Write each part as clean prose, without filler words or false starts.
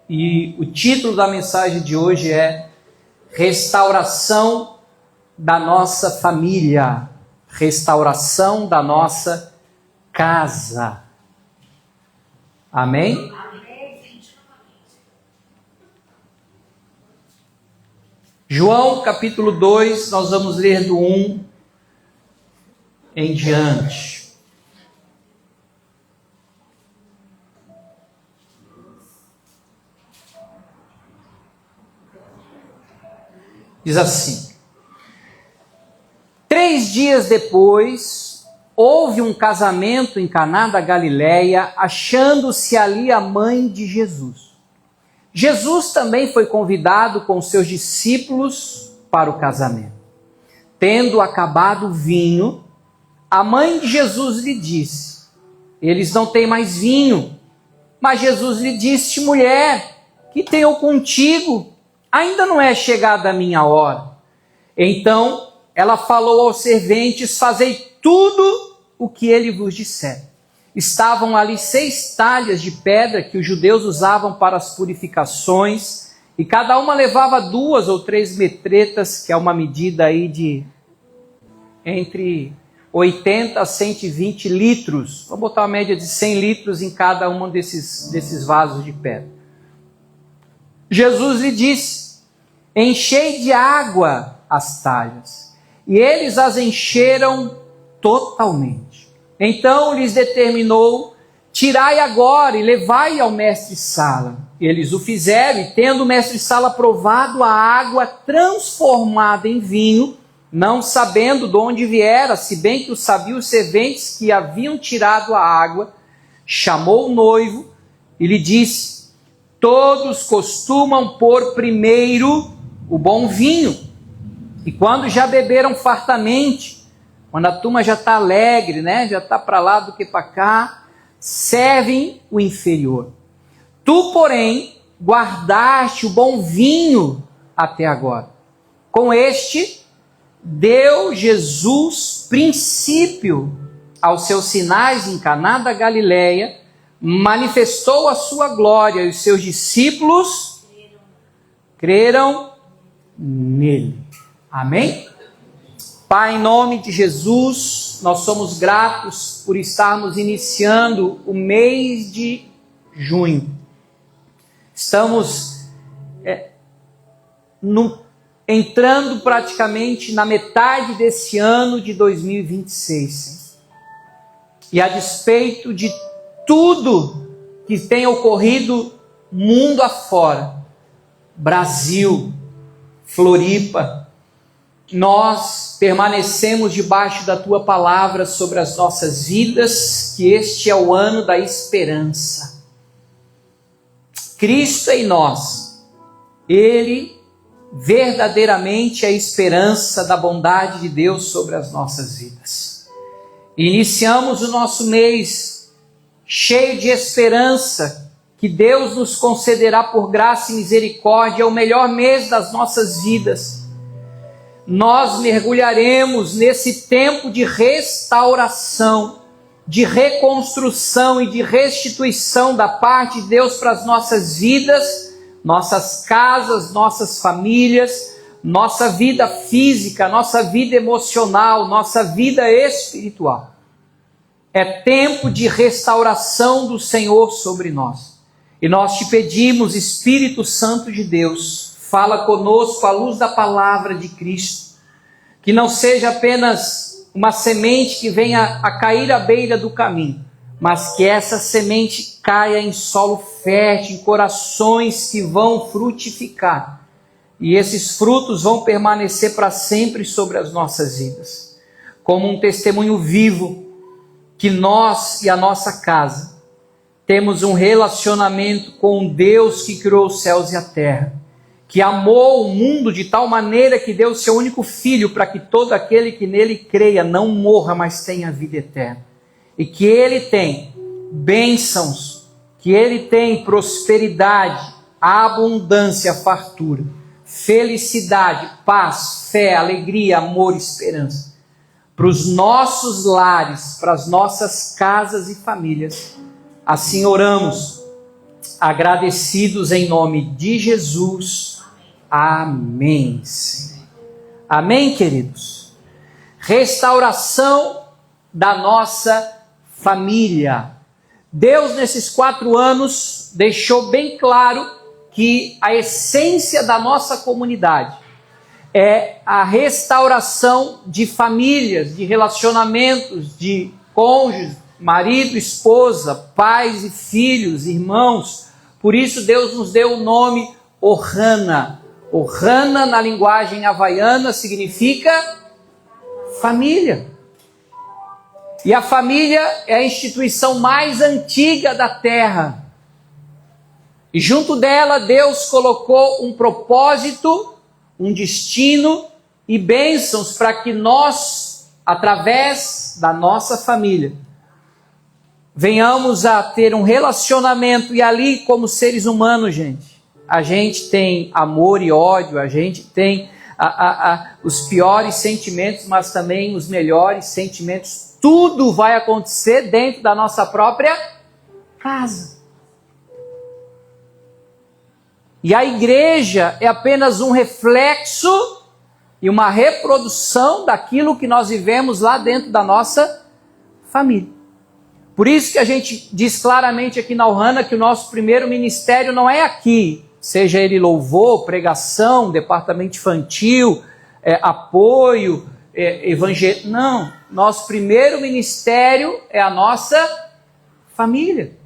E o título da mensagem de hoje é Restauração da nossa família, restauração da nossa casa. Amém? João capítulo 2, nós vamos ler do 1 em diante. Diz assim: 3 dias depois, houve um casamento em Caná da Galileia, achando-se ali a mãe de Jesus. Jesus também foi convidado com seus discípulos para o casamento. Tendo acabado o vinho, a mãe de Jesus lhe disse: eles não têm mais vinho. Mas Jesus lhe disse: mulher, que tenho contigo? Ainda não é chegada a minha hora. Então ela falou aos serventes: fazei tudo o que ele vos disser. Estavam ali 6 talhas de pedra que os judeus usavam para as purificações, e cada uma levava 2 ou 3 metretas, que é uma medida aí de entre 80 a 120 litros. Vamos botar uma média de 100 litros em cada um desses vasos de pedra. Jesus lhe disse: enchei de água as talhas. E eles as encheram totalmente. Então lhes determinou: tirai agora e levai ao mestre-sala. Eles o fizeram, e tendo o mestre-sala provado a água transformada em vinho, não sabendo de onde viera, se bem que o sabiam os serventes que haviam tirado a água, chamou o noivo e lhe disse: todos costumam pôr primeiro o bom vinho, e quando já beberam fartamente, quando a turma já está alegre, né? Já está para lá do que para cá, servem o inferior. Tu, porém, guardaste o bom vinho até agora. Com este, deu Jesus princípio aos seus sinais em Caná da Galileia, manifestou a sua glória, e os seus discípulos creram nele. Amém? Pai, em nome de Jesus, nós somos gratos por estarmos iniciando o mês de junho. Estamos entrando praticamente na metade desse ano de 2026. E a despeito de tudo que tem ocorrido mundo afora, Brasil, Floripa, nós permanecemos debaixo da Tua palavra sobre as nossas vidas, que este é o ano da esperança. Cristo em nós, Ele verdadeiramente é a esperança da bondade de Deus sobre as nossas vidas. Iniciamos o nosso mês cheio de esperança, que Deus nos concederá por graça e misericórdia o melhor mês das nossas vidas. Nós mergulharemos nesse tempo de restauração, de reconstrução e de restituição da parte de Deus para as nossas vidas, nossas casas, nossas famílias, nossa vida física, nossa vida emocional, nossa vida espiritual. É tempo de restauração do Senhor sobre nós. E nós te pedimos, Espírito Santo de Deus, fala conosco à luz da palavra de Cristo, que não seja apenas uma semente que venha a cair à beira do caminho, mas que essa semente caia em solo fértil, em corações que vão frutificar, e esses frutos vão permanecer para sempre sobre as nossas vidas, como um testemunho vivo, que nós e a nossa casa temos um relacionamento com Deus que criou os céus e a terra, que amou o mundo de tal maneira que deu o seu único filho para que todo aquele que nele creia não morra, mas tenha vida eterna. E que ele tem bênçãos, que ele tem prosperidade, abundância, fartura, felicidade, paz, fé, alegria, amor, esperança. Para os nossos lares, para as nossas casas e famílias. Assim oramos, agradecidos em nome de Jesus. Amém, Senhor. Amém, queridos? Restauração da nossa família. Deus, nesses 4 anos, deixou bem claro que a essência da nossa comunidade é a restauração de famílias, de relacionamentos, de cônjuges, marido, esposa, pais e filhos, irmãos. Por isso Deus nos deu o nome Ohana. Ohana, na linguagem havaiana, significa família. E a família é a instituição mais antiga da terra. E junto dela Deus colocou um propósito, um destino e bênçãos para que nós, através da nossa família, venhamos a ter um relacionamento. E ali, como seres humanos, gente, a gente tem amor e ódio, a gente tem os piores sentimentos, mas também os melhores sentimentos. Tudo vai acontecer dentro da nossa própria casa. E a igreja é apenas um reflexo e uma reprodução daquilo que nós vivemos lá dentro da nossa família. Por isso que a gente diz claramente aqui na Ohana que o nosso primeiro ministério não é aqui, seja ele louvor, pregação, departamento infantil, apoio, evangelho. Não, nosso primeiro ministério é a nossa família.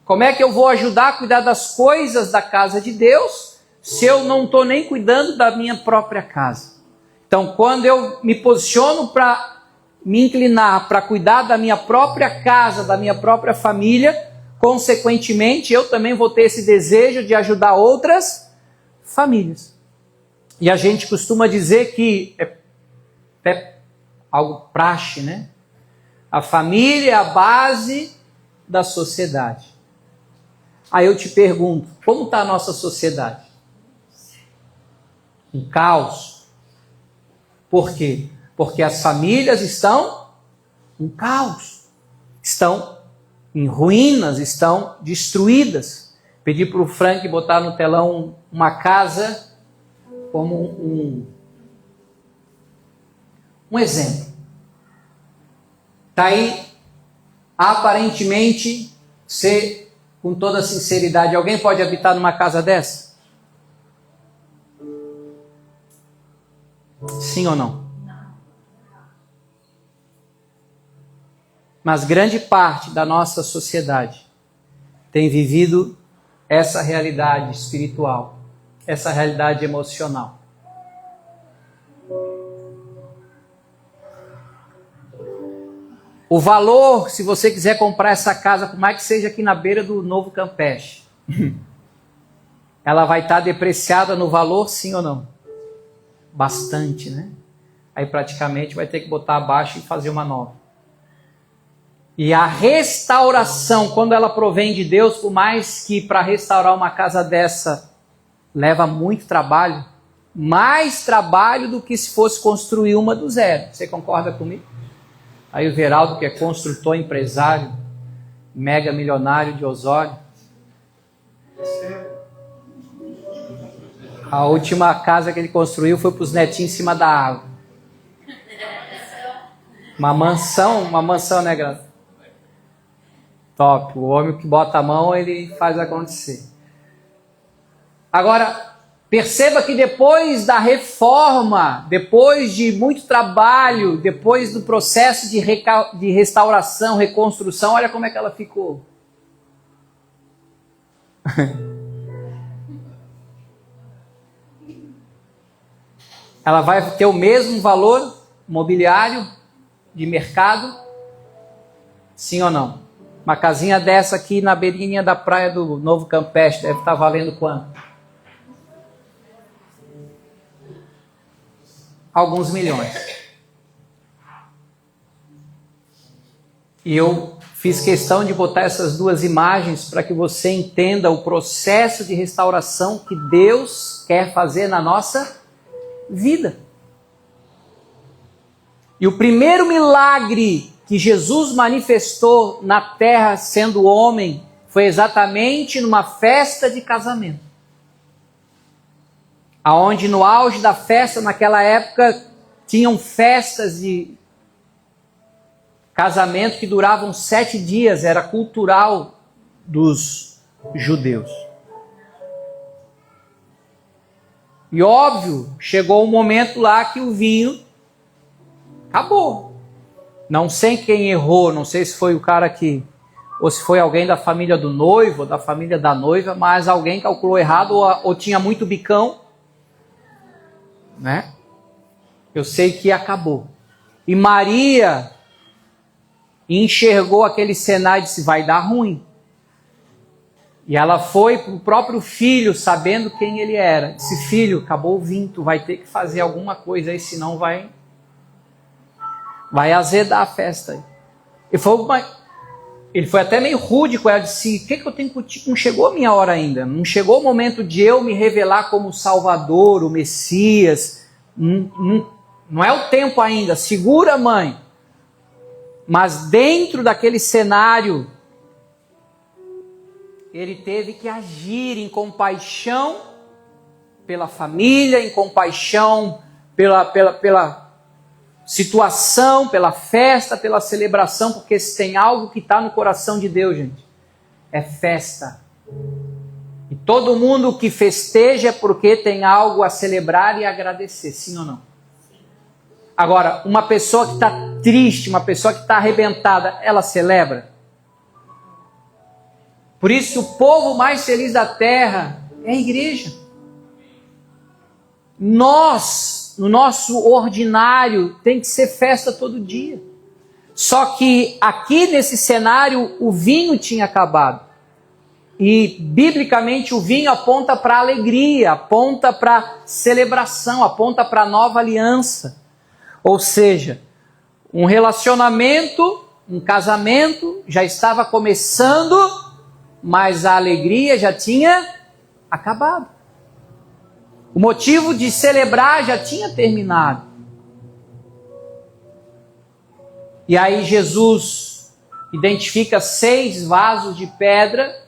Como é que eu vou ajudar a cuidar das coisas da casa de Deus se eu não estou nem cuidando da minha própria casa? Então, quando eu me posiciono para me inclinar para cuidar da minha própria casa, da minha própria família, consequentemente, eu também vou ter esse desejo de ajudar outras famílias. E a gente costuma dizer que é algo praxe, né? A família é a base da sociedade. Aí eu te pergunto, como está a nossa sociedade? Um caos. Por quê? Porque as famílias estão em caos, estão em ruínas, estão destruídas. Pedi para o Frank botar no telão uma casa como um exemplo. Está aí, aparentemente, ser, com toda sinceridade, alguém pode habitar numa casa dessa? Sim ou não? Mas grande parte da nossa sociedade tem vivido essa realidade espiritual, essa realidade emocional. O valor, se você quiser comprar essa casa, por mais que seja aqui na beira do Novo Campeche, ela vai estar depreciada no valor, sim ou não? Bastante, né? Aí praticamente vai ter que botar abaixo e fazer uma nova. E a restauração, quando ela provém de Deus, por mais que para restaurar uma casa dessa leva muito trabalho, mais trabalho do que se fosse construir uma do zero. Você concorda comigo? Aí o Veraldo, que é construtor, empresário, mega milionário de Osório. A última casa que ele construiu foi para os netinhos em cima da água. Uma mansão, né, Graça? Top. O homem que bota a mão, ele faz acontecer. Agora, perceba que depois da reforma, depois de muito trabalho, depois do processo de restauração, reconstrução, olha como é que ela ficou. Ela vai ter o mesmo valor mobiliário de mercado? Sim ou não? Uma casinha dessa aqui na beirinha da praia do Novo Campeche deve estar valendo quanto? Alguns milhões. E eu fiz questão de botar essas duas imagens para que você entenda o processo de restauração que Deus quer fazer na nossa vida. E o primeiro milagre que Jesus manifestou na terra sendo homem foi exatamente numa festa de casamento. Aonde no auge da festa, naquela época, tinham festas de casamento que duravam 7 dias, era cultural dos judeus. E óbvio, chegou um momento lá que o vinho acabou. Não sei quem errou, não sei se foi o cara que, ou se foi alguém da família do noivo, ou da família da noiva, mas alguém calculou errado, ou tinha muito bicão, né? Eu sei que acabou. E Maria enxergou aquele cenário e disse, vai dar ruim. E ela foi para o próprio filho, sabendo quem ele era. Disse, filho, acabou o vinho, tu vai ter que fazer alguma coisa aí, senão vai azedar a festa aí. Ele foi até meio rude com ela, disse, o que eu tenho contigo? Não chegou a minha hora ainda, não chegou o momento de eu me revelar como o Salvador, o Messias, não é o tempo ainda, segura, mãe. Mas dentro daquele cenário, ele teve que agir em compaixão pela família, em compaixão pela situação, pela festa, pela celebração, porque se tem algo que está no coração de Deus, gente, é festa. E todo mundo que festeja é porque tem algo a celebrar e agradecer, sim ou não? Agora, uma pessoa que está triste, uma pessoa que está arrebentada, ela celebra? Por isso que o povo mais feliz da terra é a igreja. Nós, no nosso ordinário, tem que ser festa todo dia. Só que aqui nesse cenário o vinho tinha acabado. E biblicamente o vinho aponta para alegria, aponta para celebração, aponta para nova aliança. Ou seja, um relacionamento, um casamento já estava começando, mas a alegria já tinha acabado. O motivo de celebrar já tinha terminado. E aí Jesus identifica 6 vasos de pedra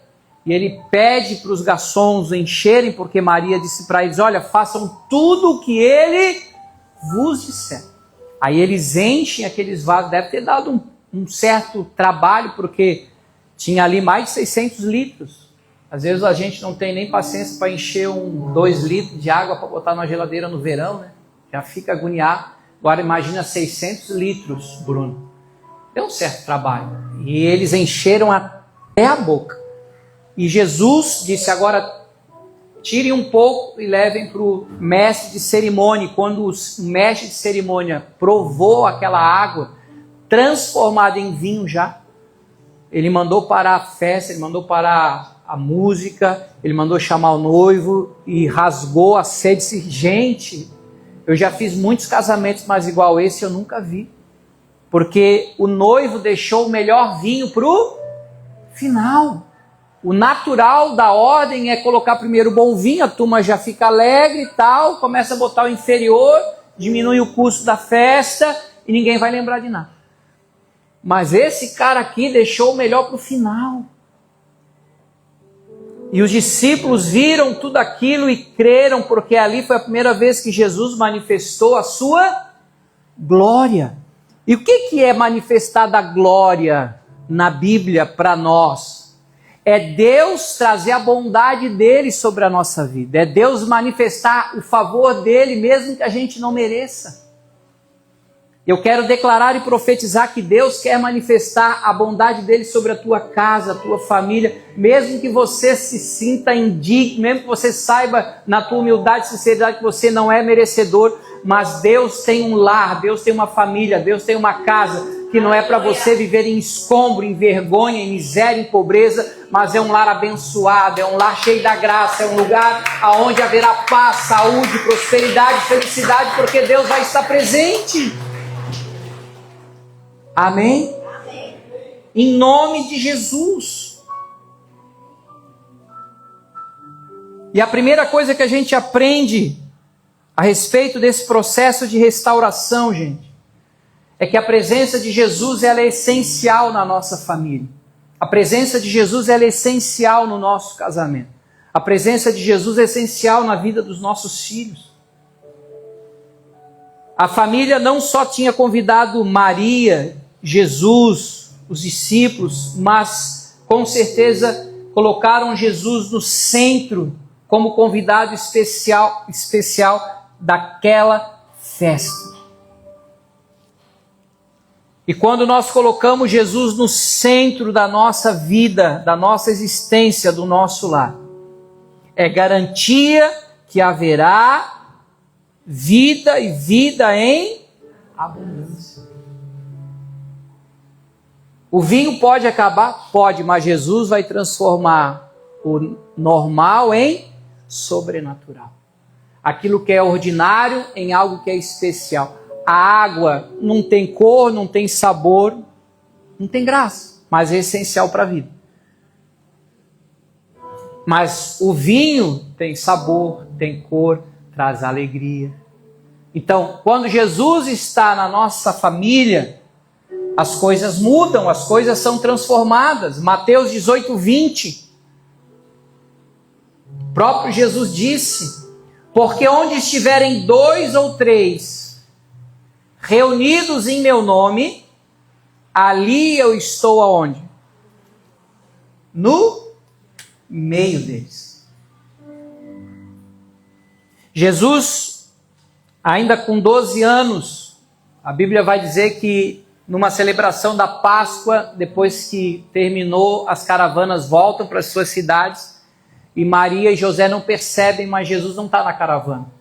e ele pede para os garçons encherem, porque Maria disse para eles, olha, façam tudo o que ele vos disser. Aí eles enchem aqueles vasos, deve ter dado um certo trabalho, porque tinha ali mais de 600 litros. Às vezes a gente não tem nem paciência para encher 2 litros de água para botar na geladeira no verão, né? Já fica agoniado. Agora imagina 600 litros, Bruno. Deu um certo trabalho. E eles encheram até a boca. E Jesus disse, agora tirem um pouco e levem para o mestre de cerimônia. Quando o mestre de cerimônia provou aquela água transformada em vinho já, ele mandou parar a festa, ele mandou parar a música, ele mandou chamar o noivo e rasgou a sede. Disse, gente, eu já fiz muitos casamentos, mas igual esse eu nunca vi. Porque o noivo deixou o melhor vinho para o final. O natural da ordem é colocar primeiro o bom vinho, a turma já fica alegre e tal, começa a botar o inferior, diminui o custo da festa e ninguém vai lembrar de nada. Mas esse cara aqui deixou o melhor para o final. E os discípulos viram tudo aquilo e creram, porque ali foi a primeira vez que Jesus manifestou a sua glória. E o que é manifestada a glória na Bíblia para nós? É Deus trazer a bondade dele sobre a nossa vida. É Deus manifestar o favor dele, mesmo que a gente não mereça. Eu quero declarar e profetizar que Deus quer manifestar a bondade dele sobre a tua casa, a tua família, mesmo que você se sinta indigno, mesmo que você saiba na tua humildade e sinceridade que você não é merecedor, mas Deus tem um lar, Deus tem uma família, Deus tem uma casa, que não é para você viver em escombro, em vergonha, em miséria, em pobreza, mas é um lar abençoado, é um lar cheio da graça, é um lugar onde haverá paz, saúde, prosperidade, felicidade, porque Deus vai estar presente. Amém? Amém. Em nome de Jesus. E a primeira coisa que a gente aprende a respeito desse processo de restauração, gente, é que a presença de Jesus ela é essencial na nossa família. A presença de Jesus ela é essencial no nosso casamento. A presença de Jesus é essencial na vida dos nossos filhos. A família não só tinha convidado Maria, Jesus, os discípulos, mas com certeza colocaram Jesus no centro como convidado especial daquela festa. E quando nós colocamos Jesus no centro da nossa vida, da nossa existência, do nosso lar, é garantia que haverá vida e vida em abundância. O vinho pode acabar? Pode, mas Jesus vai transformar o normal em sobrenatural. Aquilo que é ordinário em algo que é especial. A água não tem cor, não tem sabor, não tem graça, mas é essencial para a vida. Mas o vinho tem sabor, tem cor, traz alegria. Então, quando Jesus está na nossa família, as coisas mudam, as coisas são transformadas. Mateus 18:20. O próprio Jesus disse: porque onde estiverem 2 ou 3 reunidos em meu nome, ali eu estou aonde? No meio deles. Jesus, ainda com 12 anos, a Bíblia vai dizer que numa celebração da Páscoa, depois que terminou, as caravanas voltam para as suas cidades e Maria e José não percebem, mas Jesus não está na caravana.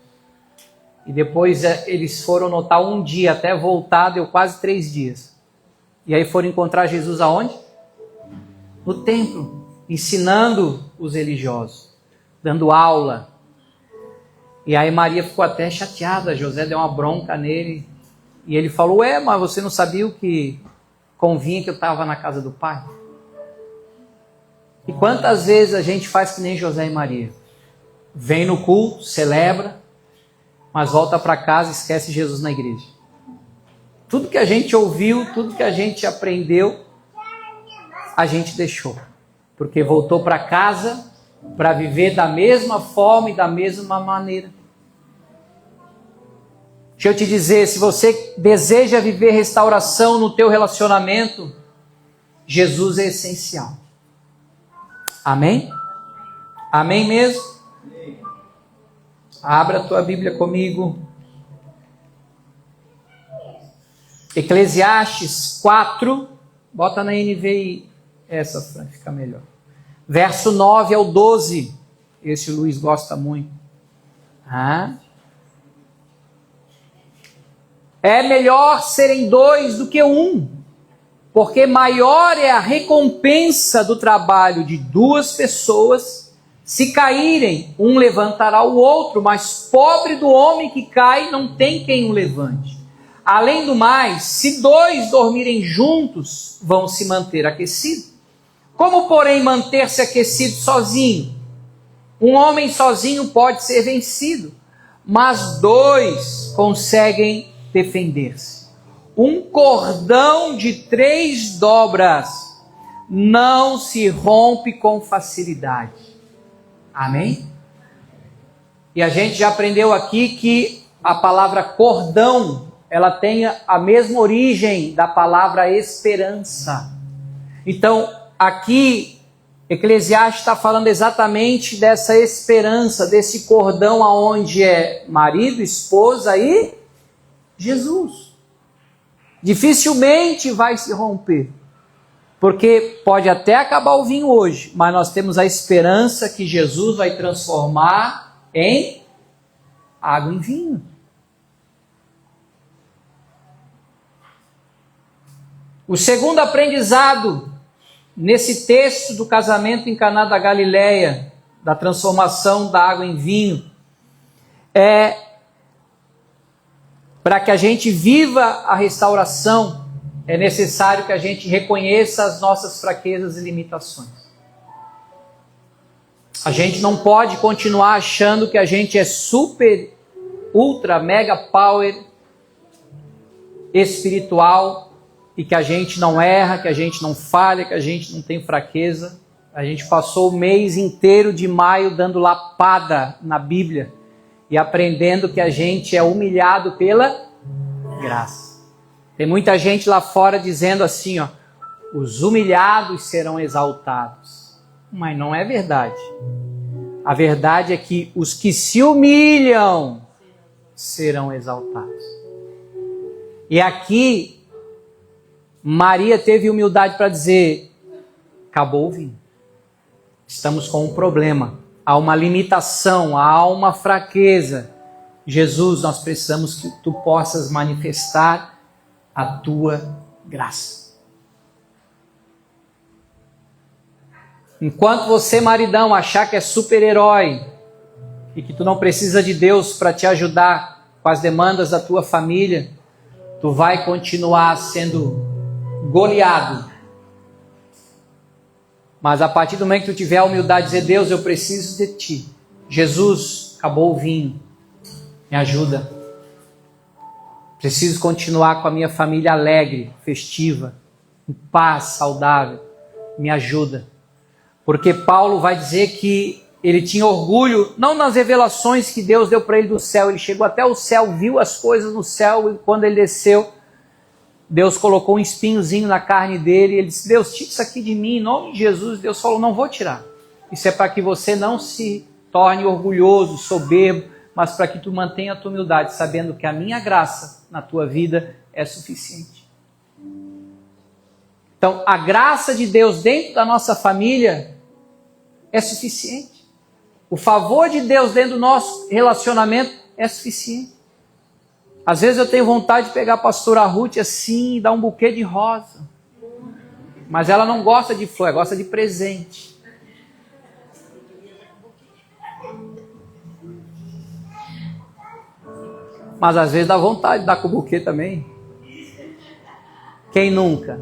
E depois eles foram notar um dia, até voltar, deu quase 3 dias. E aí foram encontrar Jesus aonde? No templo, ensinando os religiosos, dando aula. E aí Maria ficou até chateada, José deu uma bronca nele. E ele falou: mas você não sabia o que convinha que eu estava na casa do Pai? E quantas vezes a gente faz que nem José e Maria? Vem no culto, celebra, mas volta para casa e esquece Jesus na igreja. Tudo que a gente ouviu, tudo que a gente aprendeu, a gente deixou. Porque voltou para casa para viver da mesma forma e da mesma maneira. Deixa eu te dizer, se você deseja viver restauração no teu relacionamento, Jesus é essencial. Amém? Amém mesmo? Abra a tua Bíblia comigo. Eclesiastes 4, bota na NVI essa, Fran, fica melhor. Verso 9 ao 12, esse o Luiz gosta muito. É melhor serem 2 do que 1, porque maior é a recompensa do trabalho de 2 pessoas. Se caírem, um levantará o outro, mas pobre do homem que cai, não tem quem o levante. Além do mais, se 2 dormirem juntos, vão se manter aquecidos. Como, porém, manter-se aquecido sozinho? Um homem sozinho pode ser vencido, mas 2 conseguem defender-se. Um cordão de 3 dobras não se rompe com facilidade. Amém? E a gente já aprendeu aqui que a palavra cordão, ela tem a mesma origem da palavra esperança. Então, aqui, Eclesiastes está falando exatamente dessa esperança, desse cordão aonde é marido, esposa e Jesus. Dificilmente vai se romper, porque pode até acabar o vinho hoje, mas nós temos a esperança que Jesus vai transformar em água em vinho. O segundo aprendizado nesse texto do casamento em Caná da Galileia, da transformação da água em vinho, é para que a gente viva a restauração, é necessário que a gente reconheça as nossas fraquezas e limitações. A gente não pode continuar achando que a gente é super, ultra, mega power espiritual e que a gente não erra, que a gente não falha, que a gente não tem fraqueza. A gente passou o mês inteiro de maio dando lapada na Bíblia e aprendendo que a gente é humilhado pela graça. Tem muita gente lá fora dizendo assim, ó, os humilhados serão exaltados. Mas não é verdade. A verdade é que os que se humilham serão exaltados. E aqui, Maria teve humildade para dizer, acabou o vinho. Estamos com um problema. Há uma limitação, há uma fraqueza. Jesus, nós precisamos que tu possas manifestar a tua graça. Enquanto você, maridão, achar que é super-herói e que tu não precisa de Deus para te ajudar com as demandas da tua família, tu vai continuar sendo goleado. Mas a partir do momento que tu tiver a humildade de dizer, Deus, eu preciso de ti. Jesus, acabou o vinho, me ajuda. Preciso continuar com a minha família alegre, festiva, em paz, saudável. Me ajuda. Porque Paulo vai dizer que ele tinha orgulho, não nas revelações que Deus deu para ele do céu. Ele chegou até o céu, viu as coisas no céu, e quando ele desceu, Deus colocou um espinhozinho na carne dele, e ele disse, Deus, tira isso aqui de mim, em nome de Jesus. Deus falou, não vou tirar. Isso é para que você não se torne orgulhoso, soberbo, mas para que tu mantenha a tua humildade, sabendo que a minha graça na tua vida é suficiente. Então, a graça de Deus dentro da nossa família é suficiente. O favor de Deus dentro do nosso relacionamento é suficiente. Às vezes eu tenho vontade de pegar a pastora Ruth assim e dar um buquê de rosa. Mas ela não gosta de flor, ela gosta de presente. Mas às vezes dá vontade de dar com o buquê também. Quem nunca?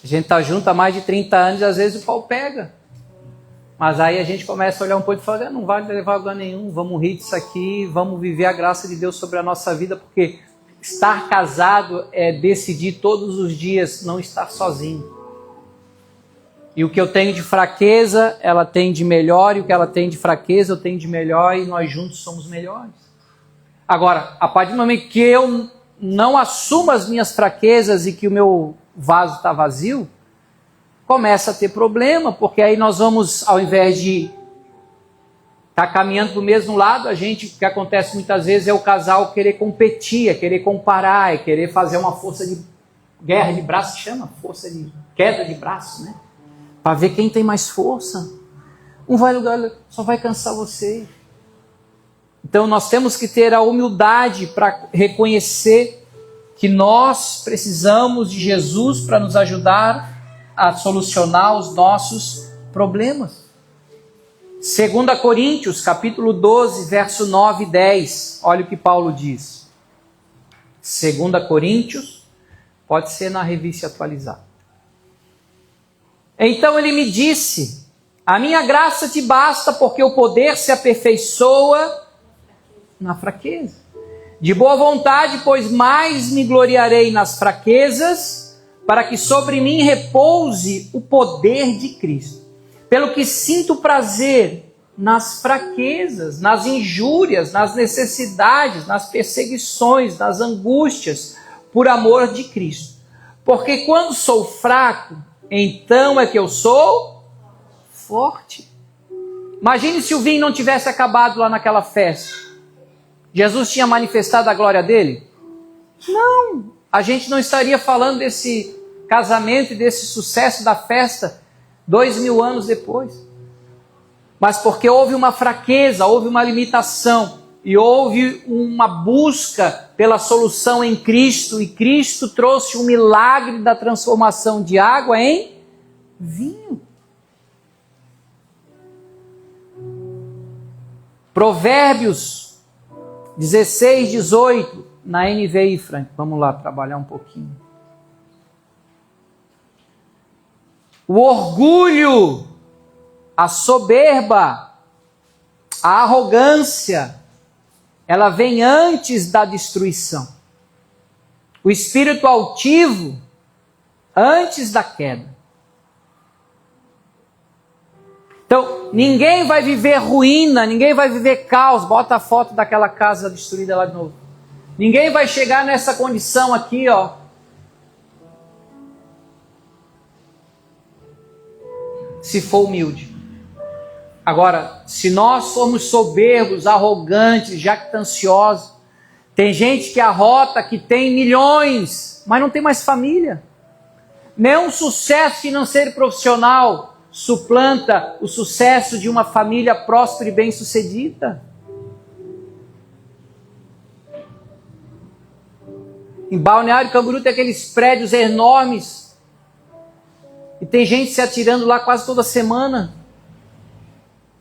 A gente está junto há mais de 30 anos e às vezes o pau pega. Mas aí a gente começa a olhar um pouco e falar, não vai levar a lugar nenhum, vamos rir disso aqui, vamos viver a graça de Deus sobre a nossa vida, porque estar casado é decidir todos os dias não estar sozinho. E o que eu tenho de fraqueza, ela tem de melhor, e o que ela tem de fraqueza, eu tenho de melhor, e nós juntos somos melhores. Agora, a partir do momento que eu não assumo as minhas fraquezas e que o meu vaso está vazio, começa a ter problema, porque aí nós vamos, ao invés de estar caminhando para o mesmo lado, o que acontece muitas vezes é o casal querer competir, é querer comparar, é querer fazer uma força de guerra de braço, que chama força de queda de braço, né? Para ver quem tem mais força. Um vai lugar, só vai cansar você. Então nós temos que ter a humildade para reconhecer que nós precisamos de Jesus para nos ajudar a solucionar os nossos problemas. 2 Coríntios, capítulo 12, verso 9 e 10. Olha o que Paulo diz. 2 Coríntios, pode ser na revista atualizada. Então ele me disse, a minha graça te basta, porque o poder se aperfeiçoa na fraqueza. De boa vontade, pois mais me gloriarei nas fraquezas, para que sobre mim repouse o poder de Cristo. Pelo que sinto prazer nas fraquezas, nas injúrias, nas necessidades, nas perseguições, nas angústias, por amor de Cristo. Porque quando sou fraco, então é que eu sou forte. Imagine se o vinho não tivesse acabado lá naquela festa. Jesus tinha manifestado a glória dele? Não, a gente não estaria falando desse casamento e desse sucesso da festa 2000 anos depois. Mas porque houve uma fraqueza, houve uma limitação e houve uma busca pela solução em Cristo, e Cristo trouxe um milagre da transformação de água em vinho. Provérbios 16, 18, na NVI, Frank. Vamos lá trabalhar um pouquinho. O orgulho, a soberba, a arrogância, ela vem antes da destruição. O espírito altivo antes da queda. Então, ninguém vai viver ruína, ninguém vai viver caos. Bota a foto daquela casa destruída lá de novo. Ninguém vai chegar nessa condição aqui, ó. Se for humilde. Agora, se nós formos soberbos, arrogantes, jactanciosos, tem gente que arrota que tem milhões, mas não tem mais família. Nenhum sucesso financeiro e profissional suplanta o sucesso de uma família próspera e bem-sucedida. Em Balneário Camboriú tem aqueles prédios enormes e tem gente se atirando lá quase toda semana,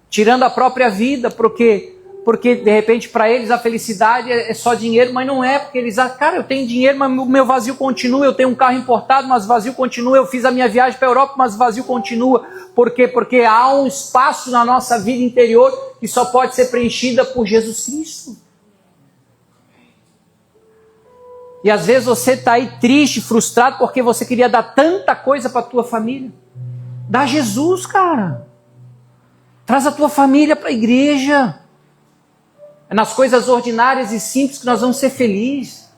tirando a própria vida, porque de repente para eles a felicidade é só dinheiro, mas não é, porque eles cara, eu tenho dinheiro, mas o meu vazio continua, eu tenho um carro importado, mas o vazio continua, eu fiz a minha viagem para a Europa, mas o vazio continua. Por quê? Porque há um espaço na nossa vida interior que só pode ser preenchida por Jesus Cristo. E às vezes você está aí triste, frustrado, porque você queria dar tanta coisa para a tua família. Dá Jesus, cara. Traz a tua família para a igreja. É nas coisas ordinárias e simples que nós vamos ser felizes.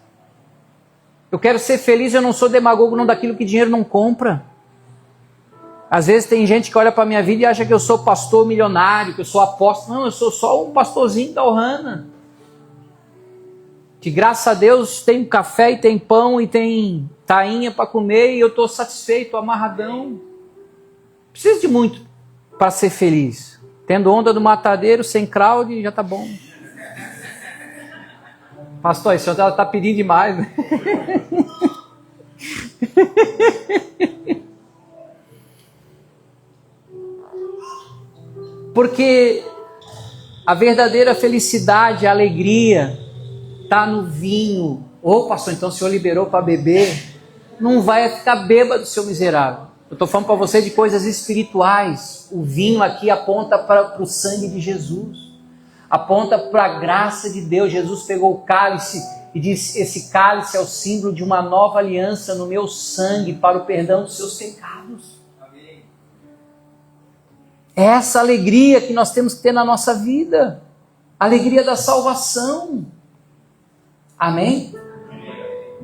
Eu quero ser feliz, eu não sou demagogo não daquilo que dinheiro não compra. Às vezes tem gente que olha para a minha vida e acha que eu sou pastor milionário, que eu sou apóstolo. Não, eu sou só um pastorzinho da Ohana. Que graças a Deus tem café e tem pão e tem tainha para comer e eu estou satisfeito, amarradão. Preciso de muito para ser feliz. Tendo onda do matadeiro, sem crowd, já está bom. Pastor, esse senhor está pedindo demais, né? Porque a verdadeira felicidade, a alegria, está no vinho. Ô pastor, então o senhor liberou para beber? Não vai ficar bêbado, seu miserável. Eu estou falando para você de coisas espirituais. O vinho aqui aponta para o sangue de Jesus. Aponta para a graça de Deus. Jesus pegou o cálice e disse: esse cálice é o símbolo de uma nova aliança no meu sangue para o perdão dos seus pecados. Amém. É essa alegria que nós temos que ter na nossa vida. A alegria da salvação. Amém?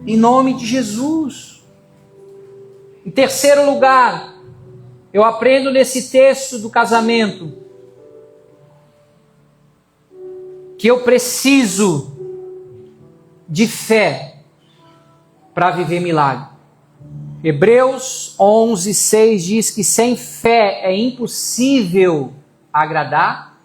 Em nome de Jesus. Em terceiro lugar, eu aprendo nesse texto do casamento que eu preciso de fé para viver milagre. Hebreus 11:6 diz que sem fé é impossível agradar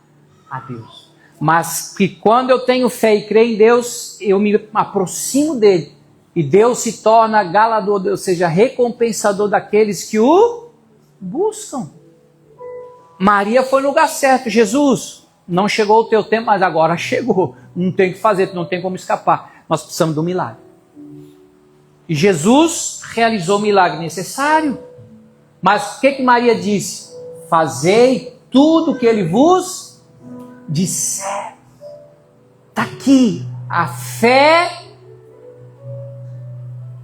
a Deus. Mas que quando eu tenho fé e creio em Deus, eu me aproximo dele. E Deus se torna galador, ou seja, recompensador daqueles que o buscam. Maria foi no lugar certo. Jesus, não chegou o teu tempo, mas agora chegou. Não tem o que fazer, não tem como escapar. Nós precisamos do milagre. E Jesus realizou o milagre necessário. Mas o que Maria disse? Fazei tudo o que ele vos disser. Está aqui. A fé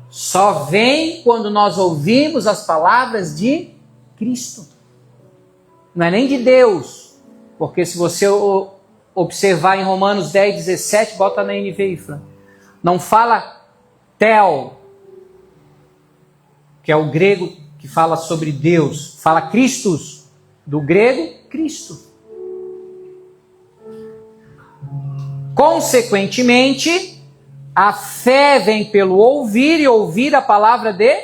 só vem quando nós ouvimos as palavras de Cristo. Não é nem de Deus. Porque se você observar em Romanos 10:17, bota na NVI, Fran. Não fala Theo, que é o grego que fala sobre Deus. Fala Christus, do grego Cristo. Consequentemente, a fé vem pelo ouvir e ouvir a palavra de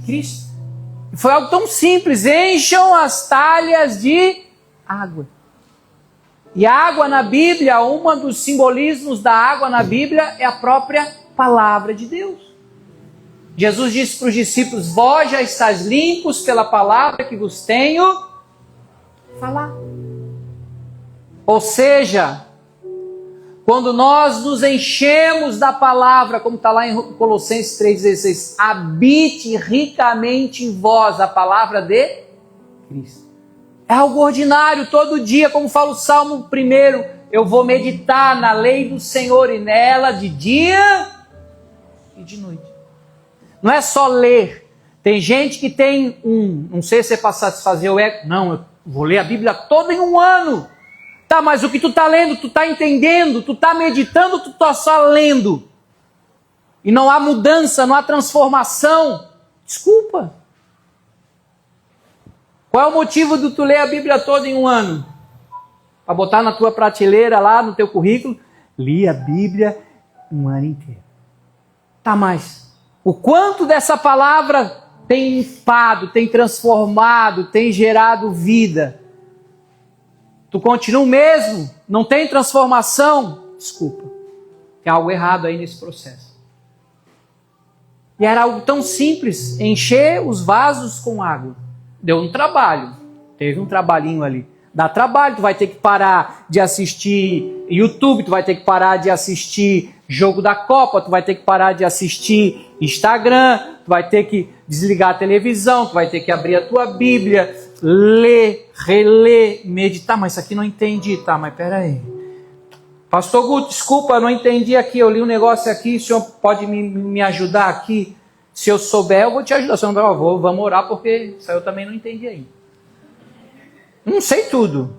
Cristo. Foi algo tão simples. Encham as talhas de água. E a água na Bíblia, um dos simbolismos da água na Bíblia é a própria palavra de Deus. Jesus disse para os discípulos: vós já estáis limpos pela palavra que vos tenho falar. Ou seja, quando nós nos enchemos da palavra, como está lá em Colossenses 3,16, habite ricamente em vós a palavra de Cristo. É algo ordinário, todo dia, como fala o Salmo 1, eu vou meditar na lei do Senhor e nela de dia e de noite. Não é só ler. Tem gente que tem não sei se é para satisfazer o ego, não, eu vou ler a Bíblia toda em um ano. Tá, mas o que tu está lendo, tu está entendendo, tu está meditando, tu está só lendo. E não há mudança, não há transformação. Desculpa. Qual é o motivo de tu ler a Bíblia toda em um ano? Para botar na tua prateleira lá, no teu currículo, li a Bíblia um ano inteiro. Tá, mas o quanto dessa palavra tem limpado, tem transformado, tem gerado vida? Tu continua o mesmo? Não tem transformação? Desculpa. Tem algo errado aí nesse processo. E era algo tão simples, encher os vasos com água. Deu um trabalho, teve um trabalhinho ali. Dá trabalho, tu vai ter que parar de assistir YouTube, tu vai ter que parar de assistir jogo da Copa, tu vai ter que parar de assistir Instagram, tu vai ter que desligar a televisão, tu vai ter que abrir a tua Bíblia, ler, reler, meditar. Mas isso aqui não entendi, tá? Mas peraí. Pastor Guto, desculpa, não entendi aqui, eu li um negócio aqui, o senhor pode me ajudar aqui? Se eu souber, eu vou te ajudar. Se eu não souber, vamos orar, porque isso aí eu também não entendi ainda. Não sei tudo.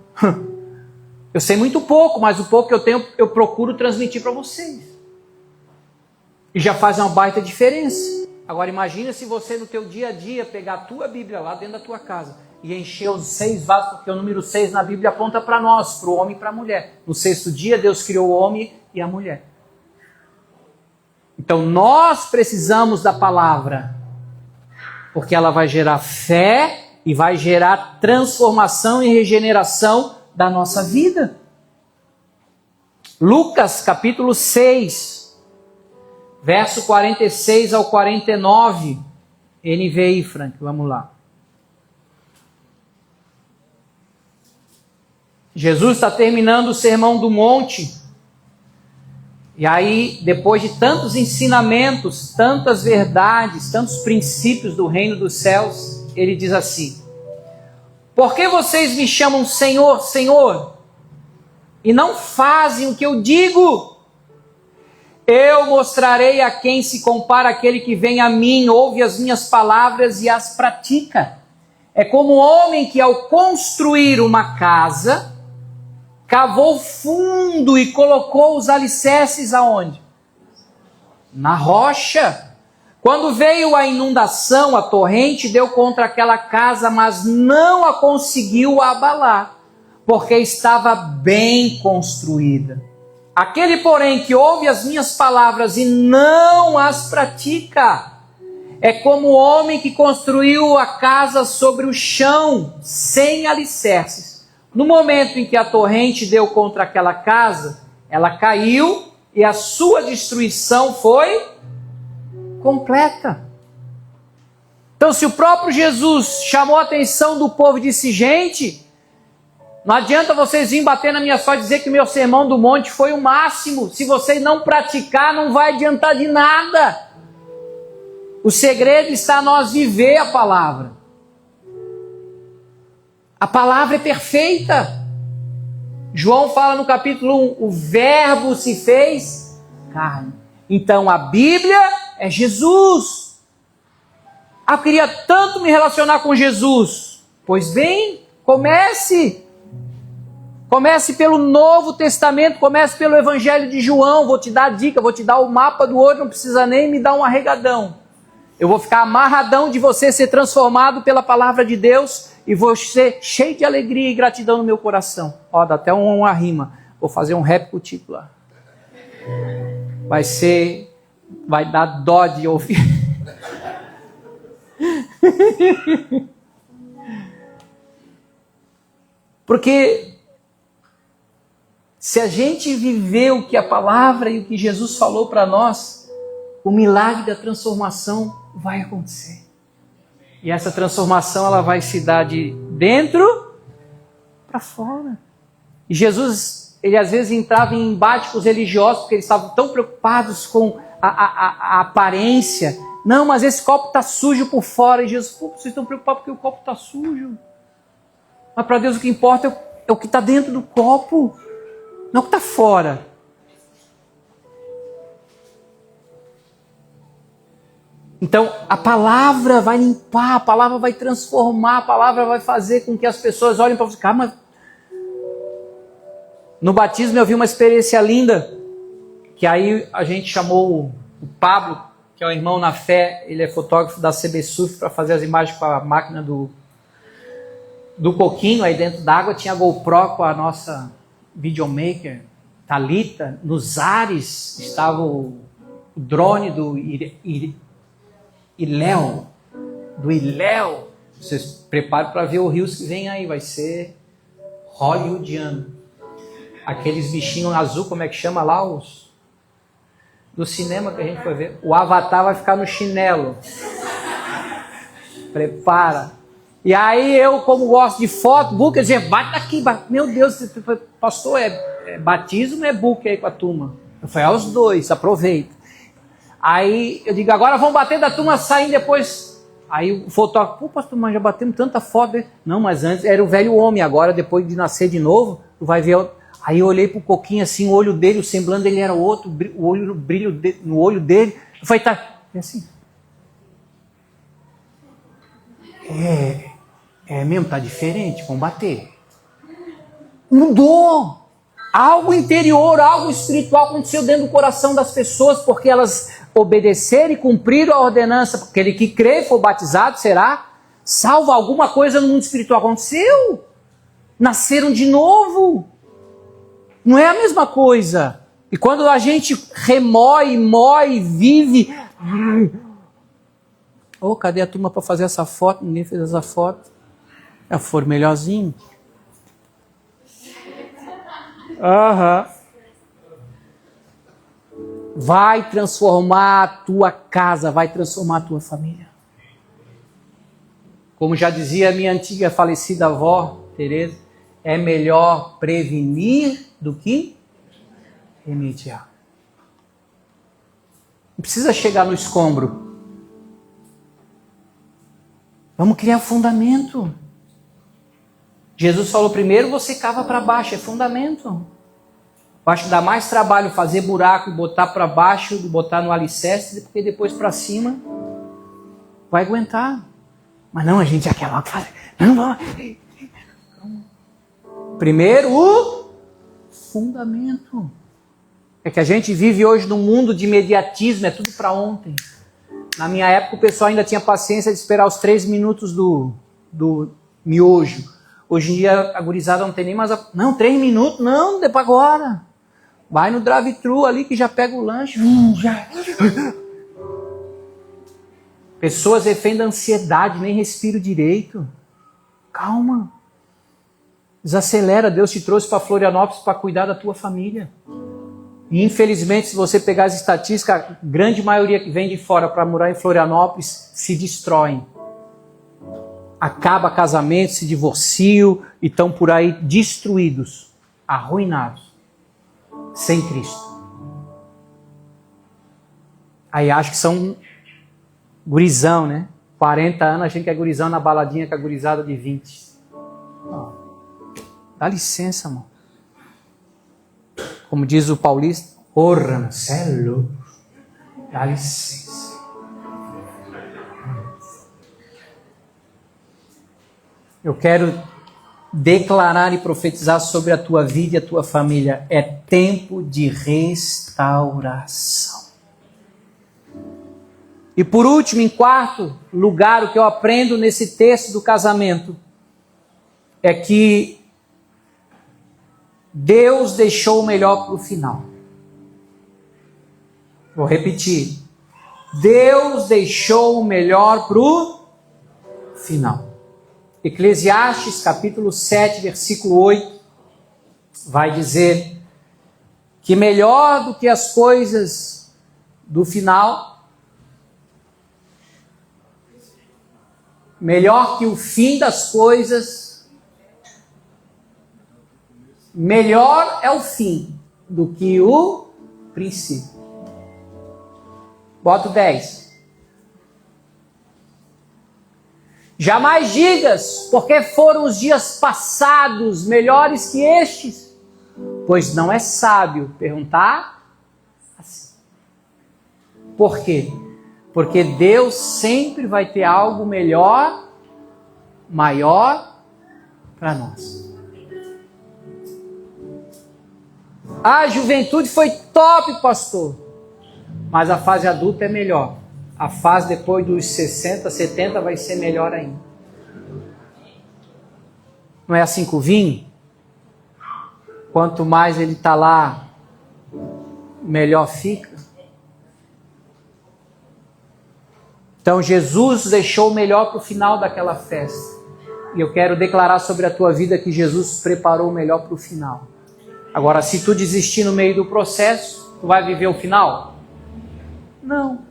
Eu sei muito pouco, mas o pouco que eu tenho, eu procuro transmitir para vocês. E já faz uma baita diferença. Agora imagina se você no teu dia a dia pegar a tua Bíblia lá dentro da tua casa e encher os 6 vasos, porque o número 6 na Bíblia aponta para nós, para o homem e para a mulher. No 6º dia Deus criou o homem e a mulher. Então nós precisamos da palavra, porque ela vai gerar fé e vai gerar transformação e regeneração da nossa vida. Lucas capítulo 6, verso 46 ao 49, NVI, Frank, vamos lá. Jesus está terminando o Sermão do Monte. E aí, depois de tantos ensinamentos, tantas verdades, tantos princípios do reino dos céus, ele diz assim: por que vocês me chamam Senhor, Senhor, e não fazem o que eu digo? Eu mostrarei a quem se compara aquele que vem a mim, ouve as minhas palavras e as pratica. É como um homem que, ao construir uma casa, cavou fundo e colocou os alicerces aonde? Na rocha. Quando veio a inundação, a torrente deu contra aquela casa, mas não a conseguiu abalar, porque estava bem construída. Aquele, porém, que ouve as minhas palavras e não as pratica, é como o homem que construiu a casa sobre o chão, sem alicerces. No momento em que a torrente deu contra aquela casa, ela caiu e a sua destruição foi completa. Então, se o próprio Jesus chamou a atenção do povo e disse: gente, não adianta vocês virem bater na minha só e dizer que meu sermão do monte foi o máximo. Se vocês não praticar, não vai adiantar de nada. O segredo está em nós viver a palavra. A palavra é perfeita. João fala no capítulo 1, o verbo se fez carne. Então a Bíblia é Jesus. Eu queria tanto me relacionar com Jesus. Pois bem, comece pelo Novo Testamento, comece pelo Evangelho de João. Vou te dar a dica, vou te dar o mapa do ouro, não precisa nem me dar um arregadão. Eu vou ficar amarradão de você ser transformado pela palavra de Deus e vou ser cheio de alegria e gratidão no meu coração. Ó, dá até uma rima. Vou fazer um rap contigo lá. Vai dar dó de ouvir. Porque se a gente viver o que a palavra e o que Jesus falou para nós, o milagre da transformação vai acontecer. E essa transformação ela vai se dar de dentro para fora. E Jesus, ele às vezes entrava em embate com os religiosos, porque eles estavam tão preocupados com a aparência. Não, mas esse copo está sujo por fora. E Jesus, vocês estão preocupados porque o copo está sujo. Mas para Deus o que importa é o que está dentro do copo, não o que está fora. Então, a palavra vai limpar, a palavra vai transformar, a palavra vai fazer com que as pessoas olhem para você. Mas no batismo eu vi uma experiência linda, que aí a gente chamou o Pablo, que é o irmão na fé, ele é fotógrafo da CB Surf, para fazer as imagens com a máquina do coquinho. Aí dentro d'água tinha a GoPro com a nossa videomaker, Thalita. Nos ares estava o drone do Iléu. Vocês preparem para ver o Rios que vem aí, vai ser hollywoodiano. Aqueles bichinhos azul, como é que chama lá? Os do cinema que a gente foi ver. O Avatar vai ficar no chinelo. Prepara. E aí eu, como gosto de foto, book, eu dizia, bate aqui, meu Deus, pastor, é batismo ou é book aí com a turma? Eu falei, os dois, aproveita. Aí eu digo, agora vamos bater da turma saindo depois. Aí o fotógrafo, pô pastor, mas já batemos tanta foto. Não, mas antes era o velho homem, agora depois de nascer de novo, tu vai ver. Aí eu olhei pro coquinho assim, o olho dele, o semblante dele era outro, o olho, o brilho no olho dele. Eu falei, tá, e assim. É mesmo, tá diferente, vamos bater. Mudou. Algo interior, algo espiritual aconteceu dentro do coração das pessoas, porque elas obedeceram e cumpriram a ordenança. Porque aquele que crê e for batizado será salvo. Alguma coisa no mundo espiritual aconteceu. Nasceram de novo. Não é a mesma coisa. E quando a gente moe, vive... Oh, cadê a turma para fazer essa foto? Ninguém fez essa foto. Já for melhorzinho. Vai transformar a tua casa, vai transformar a tua família. Como já dizia a minha antiga falecida avó, Tereza, é melhor prevenir do que remediar. Não precisa chegar no escombro. Vamos criar fundamento. Jesus falou, primeiro você cava para baixo, é fundamento. Eu acho que dá mais trabalho fazer buraco e botar para baixo, botar no alicerce, porque depois para cima vai aguentar. Mas não, a gente já quer logo fazer. Não. Primeiro o fundamento. É que a gente vive hoje num mundo de imediatismo, é tudo para ontem. Na minha época o pessoal ainda tinha paciência de esperar os 3 minutos do miojo. Hoje em dia a gurizada não tem nem mais... Não, 3 minutos, não, depois agora. Vai no drive-thru ali que já pega o lanche. Já. Pessoas refém da ansiedade, nem respiro direito. Calma. Desacelera, Deus te trouxe para Florianópolis para cuidar da tua família. E infelizmente, se você pegar as estatísticas, a grande maioria que vem de fora para morar em Florianópolis se destroem. Acaba casamento, se divorciam e estão por aí destruídos, arruinados, sem Cristo. Aí acho que são gurizão, né? 40 anos, achando que é gurizão na baladinha com a gurizada de 20. Dá licença, mano. Como diz o paulista, porra, Marcelo, dá licença. Eu quero declarar e profetizar sobre a tua vida e a tua família. É tempo de restauração. E por último, em quarto lugar, o que eu aprendo nesse texto do casamento é que Deus deixou o melhor para o final. Vou repetir. Deus deixou o melhor para o final. Eclesiastes capítulo 7, versículo 8, vai dizer que melhor do que as coisas do final, melhor que o fim das coisas, melhor é o fim do que o princípio. Bota o 10. Jamais digas, porque foram os dias passados melhores que estes, pois não é sábio perguntar assim. Por quê? Porque Deus sempre vai ter algo melhor, maior para nós. A juventude foi top, pastor, mas a fase adulta é melhor. A fase depois dos 60, 70 vai ser melhor ainda. Não é assim com o vinho? Quanto mais ele está lá, melhor fica. Então Jesus deixou o melhor para o final daquela festa. E eu quero declarar sobre a tua vida que Jesus preparou o melhor para o final. Agora, se tu desistir no meio do processo, tu vai viver o final? Não.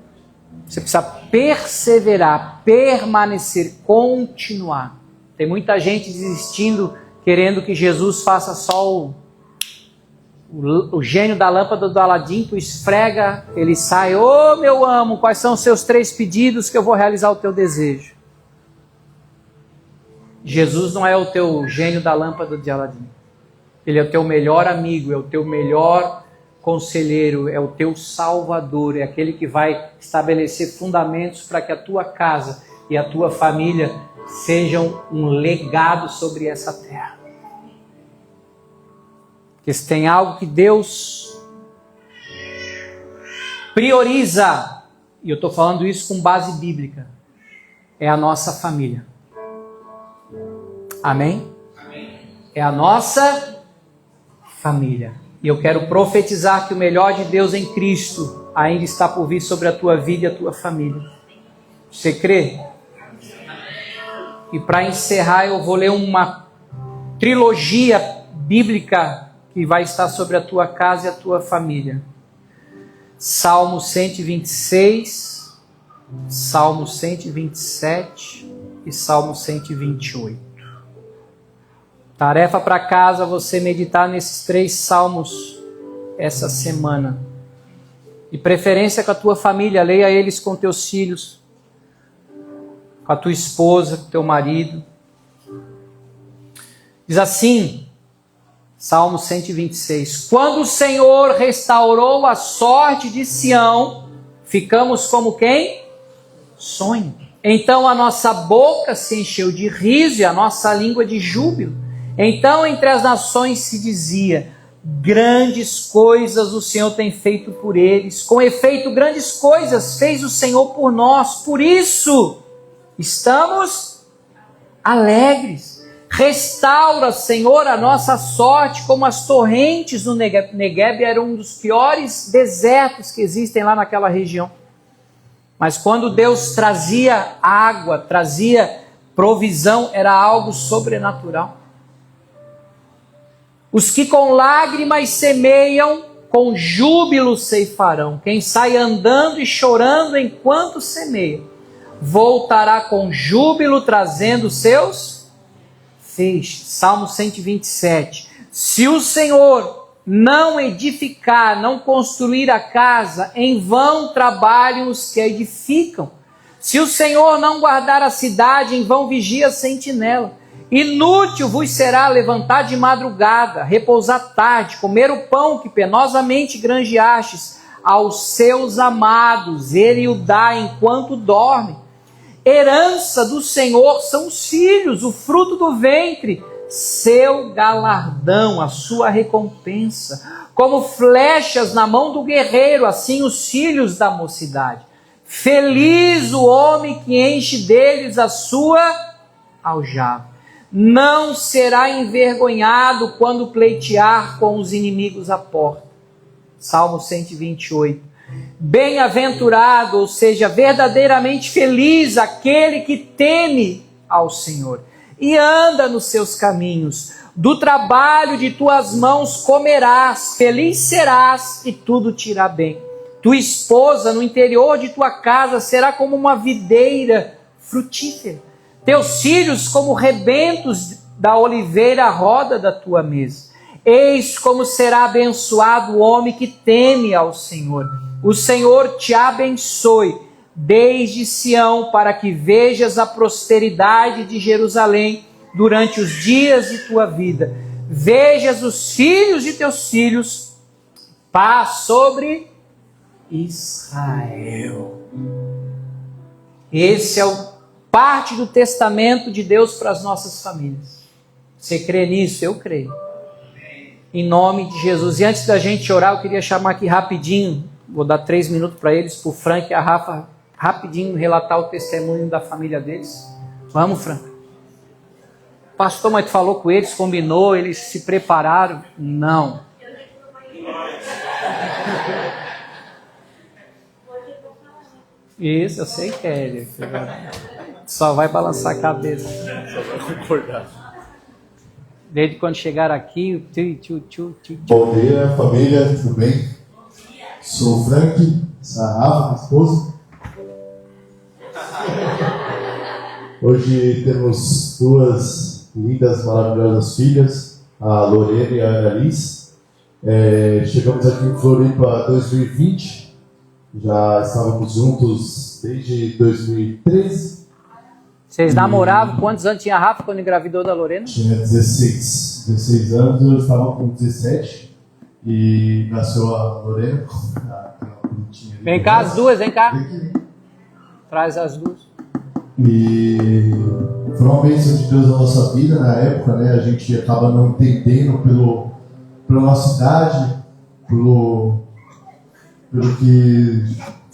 Você precisa perseverar, permanecer, continuar. Tem muita gente desistindo, querendo que Jesus faça só o gênio da lâmpada do Aladim, tu esfrega, ele sai, ô meu amo, quais são os seus 3 pedidos que eu vou realizar o teu desejo? Jesus não é o teu gênio da lâmpada de Aladim. Ele é o teu melhor amigo, é o teu melhor conselheiro, é o teu salvador, é aquele que vai estabelecer fundamentos para que a tua casa e a tua família sejam um legado sobre essa terra. Porque se tem algo que Deus prioriza, e eu estou falando isso com base bíblica, é a nossa família. Amém? É a nossa família. E eu quero profetizar que o melhor de Deus em Cristo ainda está por vir sobre a tua vida e a tua família. Você crê? E para encerrar, eu vou ler uma trilogia bíblica que vai estar sobre a tua casa e a tua família. Salmo 126, Salmo 127 e Salmo 128. Tarefa para casa, você meditar nesses 3 salmos essa semana. De preferência com a tua família, leia eles com teus filhos, com a tua esposa, com teu marido. Diz assim, Salmo 126. Quando o Senhor restaurou a sorte de Sião, ficamos como quem? Sonho. Então a nossa boca se encheu de riso e a nossa língua de júbilo. Então entre as nações se dizia, grandes coisas o Senhor tem feito por eles. Com efeito, grandes coisas fez o Senhor por nós. Por isso, estamos alegres. Restaura, Senhor, a nossa sorte como as torrentes no Negueb. Negueb era um dos piores desertos que existem lá naquela região. Mas quando Deus trazia água, trazia provisão, era algo sobrenatural. Os que com lágrimas semeiam, com júbilo ceifarão. Quem sai andando e chorando enquanto semeia, voltará com júbilo trazendo seus feixes. Salmo 127. Se o Senhor não edificar, não construir a casa, em vão trabalham os que a edificam. Se o Senhor não guardar a cidade, em vão vigia a sentinela. Inútil vos será levantar de madrugada, repousar tarde, comer o pão que penosamente granjeastes aos seus amados, ele o dá enquanto dorme. Herança do Senhor são os filhos, o fruto do ventre, seu galardão, a sua recompensa. Como flechas na mão do guerreiro, assim os filhos da mocidade. Feliz o homem que enche deles a sua aljava. Não será envergonhado quando pleitear com os inimigos à porta. Salmo 128. Bem-aventurado, ou seja, verdadeiramente feliz aquele que teme ao Senhor e anda nos seus caminhos. Do trabalho de tuas mãos comerás, feliz serás e tudo te irá bem. Tua esposa no interior de tua casa será como uma videira frutífera. Teus filhos como rebentos da oliveira à roda da tua mesa. Eis como será abençoado o homem que teme ao Senhor. O Senhor te abençoe desde Sião, para que vejas a prosperidade de Jerusalém durante os dias de tua vida. Vejas os filhos de teus filhos, paz sobre Israel. Esse é parte do testamento de Deus para as nossas famílias. Você crê nisso? Eu creio. Em nome de Jesus. E antes da gente orar, eu queria chamar aqui rapidinho, vou dar 3 minutos para eles, para o Frank e a Rafa, rapidinho relatar o testemunho da família deles. Vamos, Frank. Pastor, mas tu falou com eles, combinou, eles se prepararam? Não. Isso, eu sei que é ele. Só vai balançar a cabeça. Só vai concordar. Desde quando chegaram aqui, Bom dia, família, tudo bem? Sou o Frank, essa Rafa, minha esposa. Hoje temos 2 lindas, maravilhosas filhas, a Lorena e a Ana Liz. Chegamos aqui em Floripa em 2020, já estávamos juntos desde 2013. Vocês namoravam? Quantos anos tinha a Rafa quando engravidou da Lorena? Tinha 16 anos, eu estava com 17 e nasceu a Lorena. Vem cá as duas, vem cá. Traz as duas. E foi uma bênção de Deus na nossa vida na época, né? A gente acaba não entendendo pela nossa idade, pelo que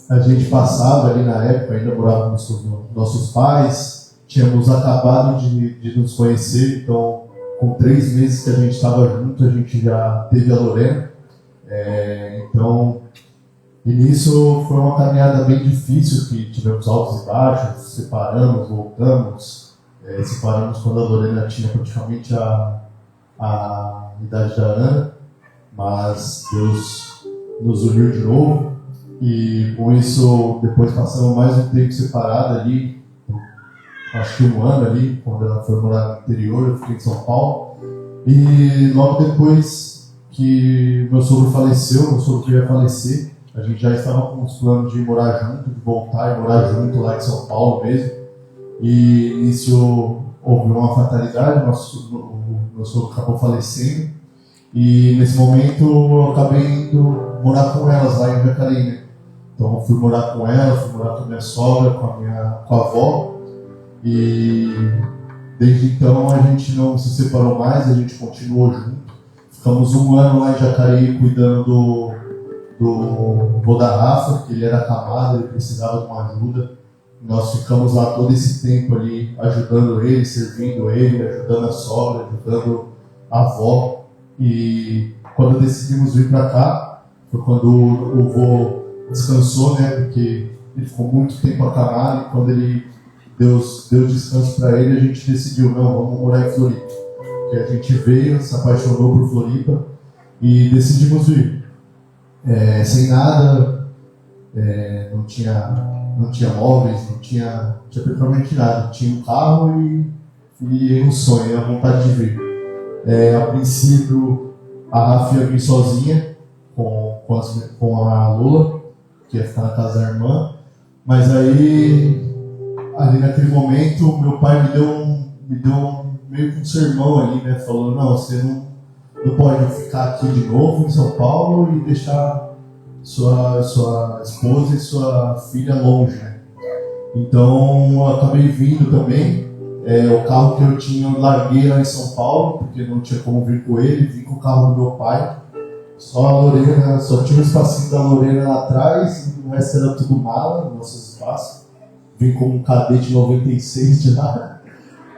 a gente passava ali na época, ainda morávamos com nossos pais. Tínhamos acabado de nos conhecer, então com 3 meses que a gente estava junto, a gente já teve a Lorena. E nisso foi uma caminhada bem difícil, que tivemos altos e baixos, separamos, voltamos. Separamos quando a Lorena tinha praticamente a idade da Ana, mas Deus nos uniu de novo. E com isso, depois passamos mais um tempo separado ali, acho que 1 ano ali, quando ela foi morar no interior, eu fiquei em São Paulo. E logo depois que meu sogro faleceu, meu sogro ia falecer, a gente já estava com os planos de morar junto, de voltar e morar junto lá em São Paulo mesmo. E nisso houve uma fatalidade, meu sogro acabou falecendo. E nesse momento eu acabei indo morar com elas lá em Jacareí, né? Então eu fui morar com ela, fui morar com a minha sogra, com a avó. E desde então a gente não se separou mais, a gente continuou junto. Ficamos 1 ano lá em Jacareí cuidando do vô da Rafa, que ele era acamado, ele precisava de uma ajuda. Nós ficamos lá todo esse tempo ali, ajudando ele, servindo ele, ajudando a sogra, ajudando a avó. E quando decidimos vir para cá, foi quando o vô descansou, né? Porque ele ficou muito tempo acamado, e quando Deus deu descanso para ele, a gente decidiu, não, vamos morar em Floripa. Porque a gente veio, se apaixonou por Floripa e decidimos vir. Sem nada, não tinha móveis, não tinha praticamente nada. Tinha um carro e um sonho, a vontade de vir. A princípio, a Rafa ia vir sozinha com a Lula, que ia ficar na casa da irmã, mas aí, ali naquele momento, meu pai me deu meio que um sermão ali, né, falando, não, você não pode ficar aqui de novo em São Paulo e deixar sua esposa e sua filha longe, né? Então eu acabei vindo também. O carro que eu tinha eu larguei lá em São Paulo, porque não tinha como vir com ele, vim com o carro do meu pai. Só a Lorena, só tinha o espacinho da Lorena lá atrás, e o resto era tudo mala, nosso espaço. Vim com um cadete 96 de lá,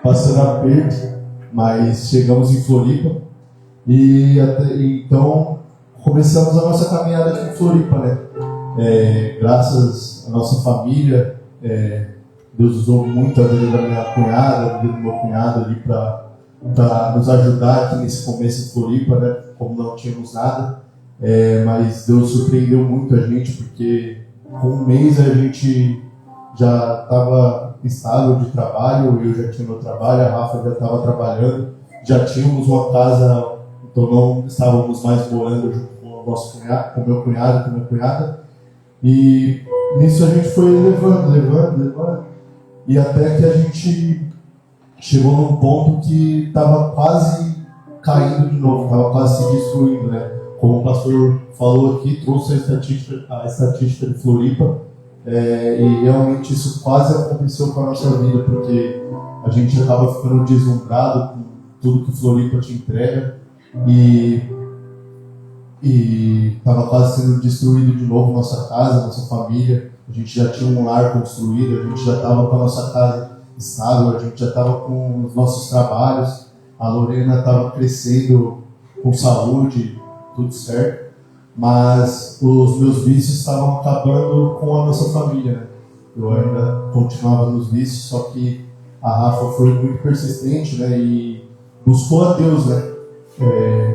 passando aperto, mas chegamos em Floripa. Então começamos a nossa caminhada aqui em Floripa, né? Graças à nossa família, Deus usou muito a vida da minha cunhada, a vida do meu cunhado ali para nos ajudar aqui nesse começo em Floripa, né? Como não tínhamos nada, mas Deus surpreendeu muito a gente, porque com 1 mês a gente já estava estável de trabalho, eu já tinha meu trabalho, a Rafa já estava trabalhando, já tínhamos uma casa. Então não estávamos mais morando junto com o meu cunhado, com a minha cunhada. E nisso a gente foi levando, e até que a gente chegou num ponto que estava quase caindo de novo, estava quase se destruindo, né? Como o pastor falou aqui, trouxe a estatística de Floripa, e realmente isso quase aconteceu com a nossa vida, porque a gente acaba ficando deslumbrado com tudo que Floripa te entrega, e estava quase sendo destruído de novo nossa casa, nossa família. A gente já tinha um lar construído, a gente já estava com a nossa casa estável, a gente já estava com os nossos trabalhos, a Lorena estava crescendo com saúde, tudo certo, mas os meus vícios estavam acabando com a nossa família, né? Eu ainda continuava nos vícios, só que a Rafa foi muito persistente, né, e buscou a Deus, né?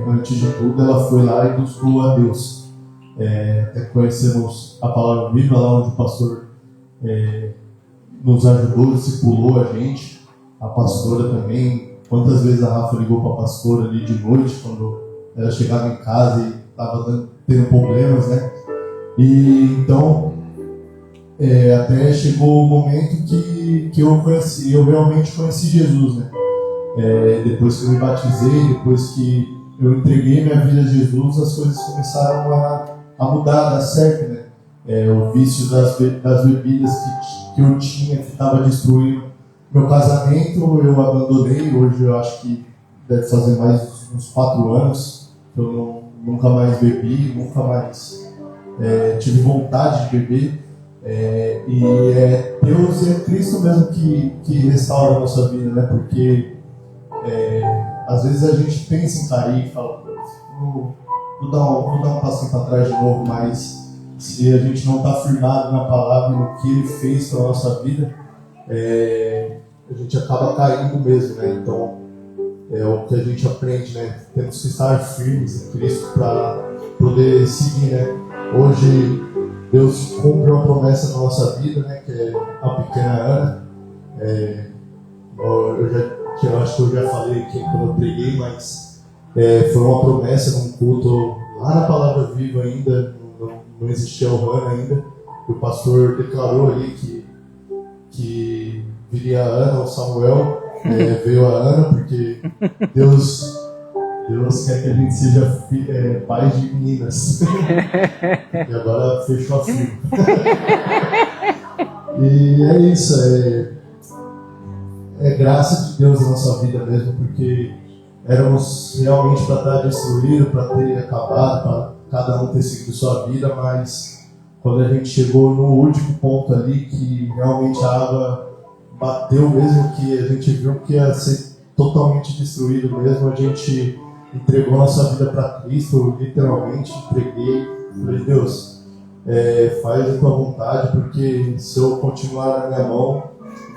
Antes de tudo, ela foi lá e buscou a Deus. Até conhecemos a palavra viva lá onde o pastor nos ajudou, discipulou a gente, a pastora também. Quantas vezes a Rafa ligou para a pastora ali de noite, quando ela chegava em casa e estava tendo problemas, né? E então, até chegou o momento que eu realmente conheci Jesus, né? Depois que eu me batizei, depois que eu entreguei minha vida a Jesus, as coisas começaram a mudar, a dar certo, né? O vício das bebidas que eu tinha, que estava destruindo meu casamento, eu abandonei. Hoje eu acho que deve fazer mais uns 4 anos que eu nunca mais bebi, nunca mais tive vontade de beber. Deus é Cristo mesmo que restaura a nossa vida, né? Porque às vezes a gente pensa em cair e fala, vou dar um passinho para trás de novo, mas se a gente não está firmado na palavra e no que Ele fez para a nossa vida, a gente acaba caindo mesmo, né? Então, é o que a gente aprende, né? Temos que estar firmes em Cristo para poder seguir, né? Hoje, Deus cumpre uma promessa na nossa vida, né? Que é a pequena Ana. Eu acho que eu já falei aqui quando eu preguei, mas foi uma promessa num culto lá na Palavra Viva ainda, não existia o Hannah ainda. O pastor declarou ali que viria a Ana, o Samuel, veio a Ana, porque Deus quer que a gente seja pais de meninas. E agora fechou a fila. E é isso, é graça de Deus na nossa vida mesmo, porque éramos realmente para estar destruídos, para ter acabado, para cada um ter seguido sua vida, mas quando a gente chegou no último ponto ali, que realmente a água bateu mesmo, que a gente viu que ia ser totalmente destruído mesmo, a gente entregou nossa vida para Cristo, literalmente entreguei. Falei, Deus, faz a tua vontade, porque se eu continuar na minha mão,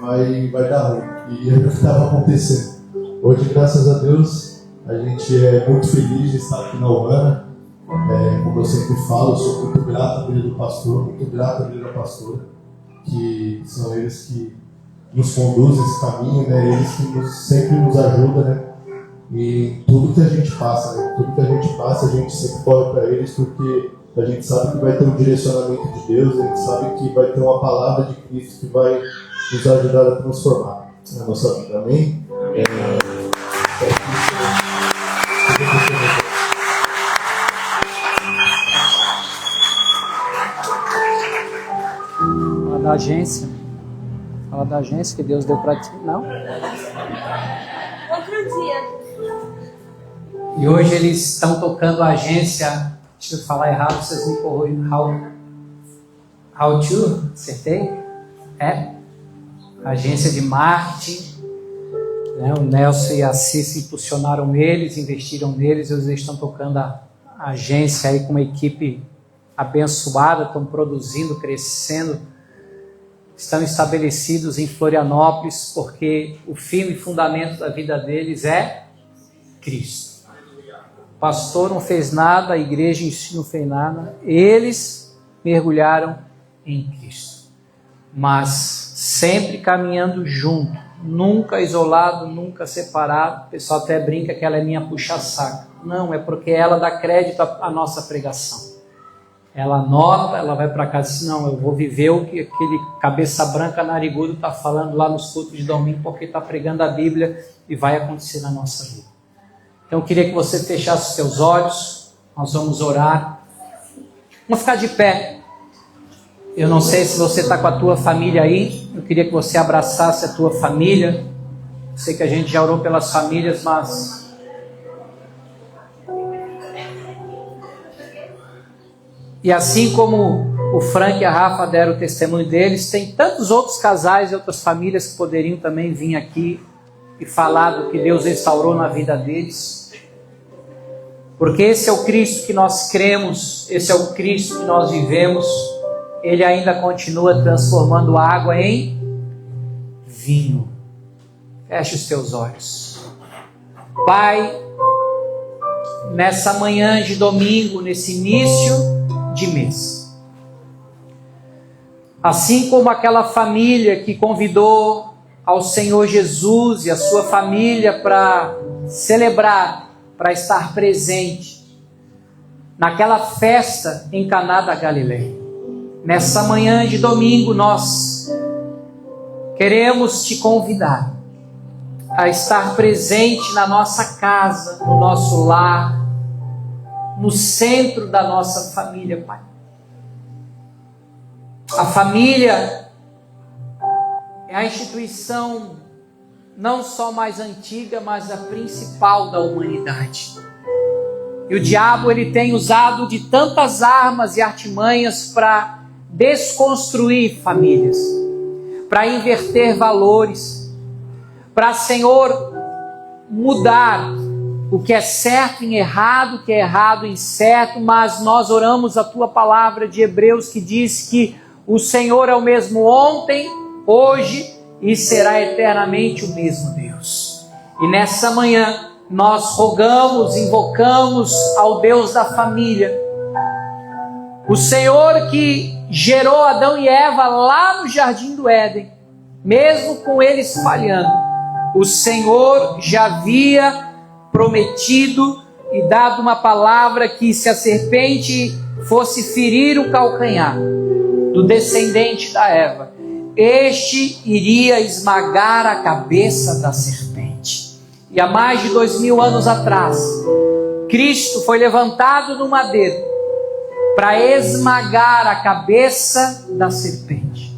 vai dar ruim. E é o que estava acontecendo. Hoje, graças a Deus, a gente é muito feliz de estar aqui na Ohana. Como eu sempre falo, eu sou muito grato à vida do pastor, muito grato à vida da pastora, que são eles que nos conduzem esse caminho, né? Eles que sempre nos ajudam, né? E tudo que a gente passa, né? Tudo que a gente passa, a gente sempre corre para eles, porque a gente sabe que vai ter um direcionamento de Deus, a gente sabe que vai ter uma palavra de Cristo que vai nos ajudar a transformar a nossa vida. Amém? Fala da agência. Fala da agência que Deus deu para ti. Não? Outro dia. E hoje eles estão tocando a agência. Deixa eu falar errado, vocês me corrigem. How to? Acertei? Agência de marketing. Né? O Nelson e a Cici impulsionaram eles, investiram neles. Eles estão tocando a agência aí com uma equipe abençoada, estão produzindo, crescendo. Estão estabelecidos em Florianópolis, porque o firme fundamento da vida deles é Cristo. O pastor não fez nada, a igreja em si não fez nada, eles mergulharam em Cristo. Mas sempre caminhando junto, nunca isolado, nunca separado. O pessoal até brinca que ela é minha puxa-saco. Não, é porque ela dá crédito à nossa pregação. ela anota, ela vai para casa e diz, não, eu vou viver o que aquele cabeça branca narigudo está falando lá nos cultos de domingo, porque está pregando a Bíblia e vai acontecer na nossa vida. Então eu queria que você fechasse os seus olhos, nós vamos orar. Vamos ficar de pé. Eu não sei se você está com a tua família aí, eu queria que você abraçasse a tua família. Sei que a gente já orou pelas famílias, mas... E assim como o Frank e a Rafa deram o testemunho deles, tem tantos outros casais e outras famílias que poderiam também vir aqui e falar do que Deus restaurou na vida deles. Porque esse é o Cristo que nós cremos, esse é o Cristo que nós vivemos. Ele ainda continua transformando água em vinho. Feche os teus olhos. Pai, nessa manhã de domingo, nesse início de mês, assim como aquela família que convidou ao Senhor Jesus e a sua família para celebrar, para estar presente naquela festa em Caná da Galileia. Nessa manhã de domingo nós queremos te convidar a estar presente na nossa casa, no nosso lar, no centro da nossa família, Pai. A família é a instituição não só mais antiga, mas a principal da humanidade. E o diabo ele tem usado de tantas armas e artimanhas para desconstruir famílias, para inverter valores, para, Senhor, mudar o que é certo em errado, o que é errado em certo, mas nós oramos a Tua palavra de Hebreus que diz que o Senhor é o mesmo ontem, hoje e será eternamente o mesmo Deus. E nessa manhã nós rogamos, invocamos ao Deus da família, o Senhor que gerou Adão e Eva lá no Jardim do Éden, mesmo com eles falhando, o Senhor já havia prometido e dado uma palavra que se a serpente fosse ferir o calcanhar do descendente da Eva, este iria esmagar a cabeça da serpente. E há mais de 2000 anos atrás, Cristo foi levantado no madeiro para esmagar a cabeça da serpente,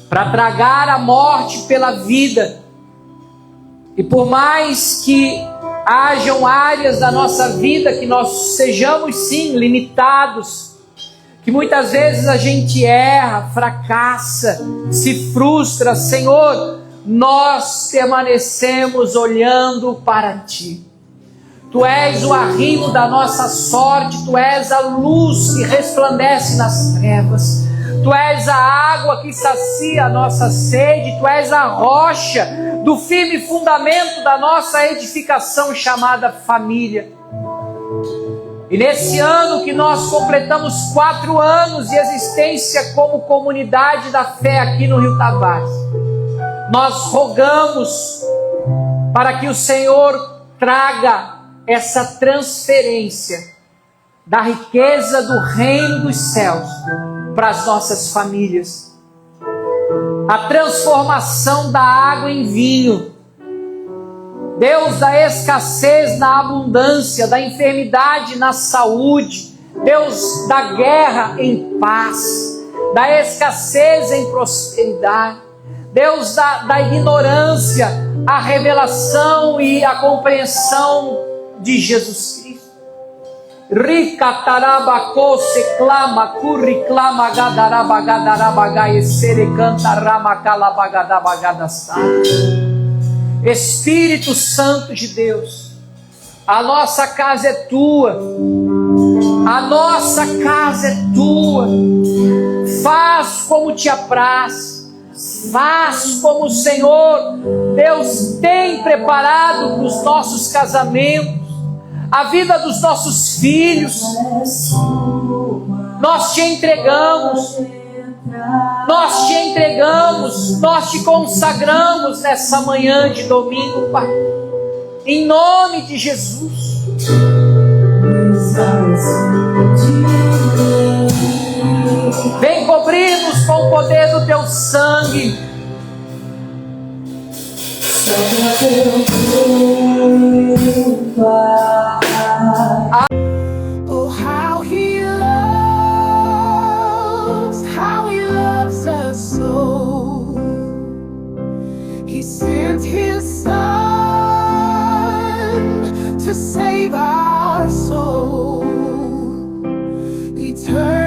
para tragar a morte pela vida. E por mais que hajam áreas da nossa vida que nós sejamos sim limitados, que muitas vezes a gente erra, fracassa, se frustra, Senhor, nós permanecemos olhando para Ti. Tu és o arrimo da nossa sorte, Tu és a luz que resplandece nas trevas, Tu és a água que sacia a nossa sede, Tu és a rocha do firme fundamento da nossa edificação chamada família. E nesse ano que nós completamos 4 anos de existência como comunidade da fé aqui no Rio Tavares, nós rogamos para que o Senhor traga essa transferência da riqueza do reino dos céus para as nossas famílias. A transformação da água em vinho. Deus da escassez na abundância, da enfermidade na saúde. Deus da guerra em paz, da escassez em prosperidade. Deus da ignorância, a revelação e a compreensão de Jesus Cristo. Ricatarabacô se clama, curri clama, gadarabagadabagai, sere canta rama calabagadabagadasta. Espírito Santo de Deus, a nossa casa é Tua, a nossa casa é Tua. Faz como Te apraz, faz como o Senhor Deus tem preparado para os nossos casamentos, a vida dos nossos filhos. Nós Te entregamos, nós Te entregamos, nós Te consagramos nessa manhã de domingo, Pai, em nome de Jesus. poder do teu sangue. Oh, how he loves us so. He sent his son to save our soul. Eternal.